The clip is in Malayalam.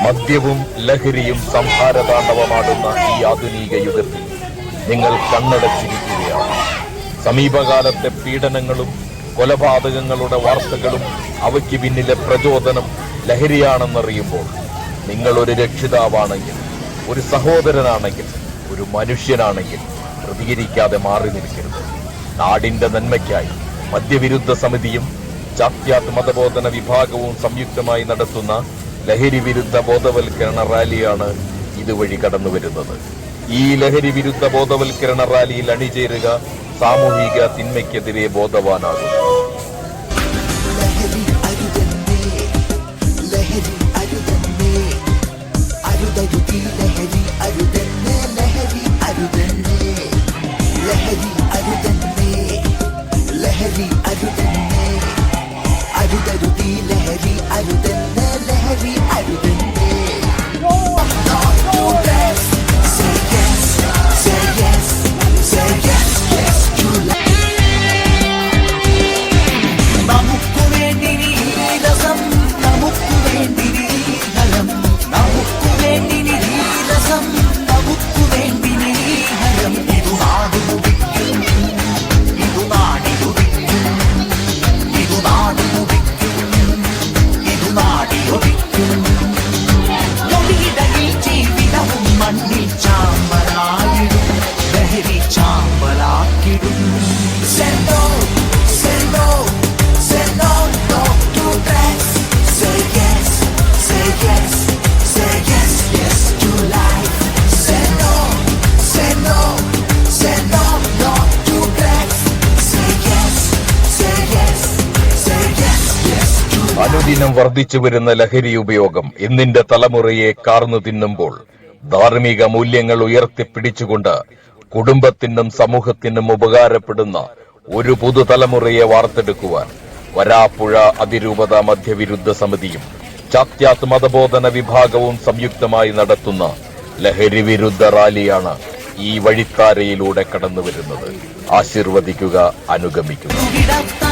മദ്യവും ലഹരിയും സംഹാരതാണ്ഡവമാടുന്ന ഈ ആധുനിക യുഗത്തിൽ നിങ്ങൾ കണ്ണടച്ചിരിക്കുകയാണ്. സമീപകാലത്തെ പീഡനങ്ങളും കൊലപാതകങ്ങളുടെ വാർത്തകളും അവയ്ക്ക് പിന്നിലെ പ്രചോദനം ലഹരിയാണെന്നറിയുമ്പോൾ നിങ്ങൾ ഒരു രക്ഷിതാവാണെങ്കിൽ, ഒരു സഹോദരനാണെങ്കിൽ, ഒരു മനുഷ്യനാണെങ്കിൽ പ്രതികരിക്കാതെ മാറി നിൽക്കരുത്. നാടിന്റെ നന്മയ്ക്കായി മദ്യവിരുദ്ധ സമിതിയും ജാത്യാത് മതബോധന വിഭാഗവും സംയുക്തമായി നടത്തുന്ന ലഹരി വിരുദ്ധ ബോധവൽക്കരണ റാലിയാണ് ഇതുവഴി കടന്നുവരുന്നത്. ഈ ലഹരി വിരുദ്ധ ബോധവൽക്കരണ റാലിയിൽ അണിചേരുക, സാമൂഹിക തിന്മയ്ക്കെതിരെ ബോധവാനാകുക. അനുദിനം വർദ്ധിച്ചു വരുന്ന ലഹരി ഉപയോഗം ഇന്നിന്റെ തലമുറയെ കാർന്നു തിന്നുമ്പോൾ ധാർമ്മിക മൂല്യങ്ങൾ ഉയർത്തിപ്പിടിച്ചുകൊണ്ട് കുടുംബത്തിനും സമൂഹത്തിനും ഉപകാരപ്പെടുന്ന ഒരു പുതുതലമുറയെ വാർത്തെടുക്കുവാൻ വരാപ്പുഴ അതിരൂപത മദ്യവിരുദ്ധ സമിതിയും ജാത്യാത് മതബോധന വിഭാഗവും സംയുക്തമായി നടത്തുന്ന ലഹരി വിരുദ്ധ റാലിയാണ് ഈ വഴിത്താരയിലൂടെ കടന്നുവരുന്നത്. ആശീർവദിക്കുക, അനുഗമിക്കുക.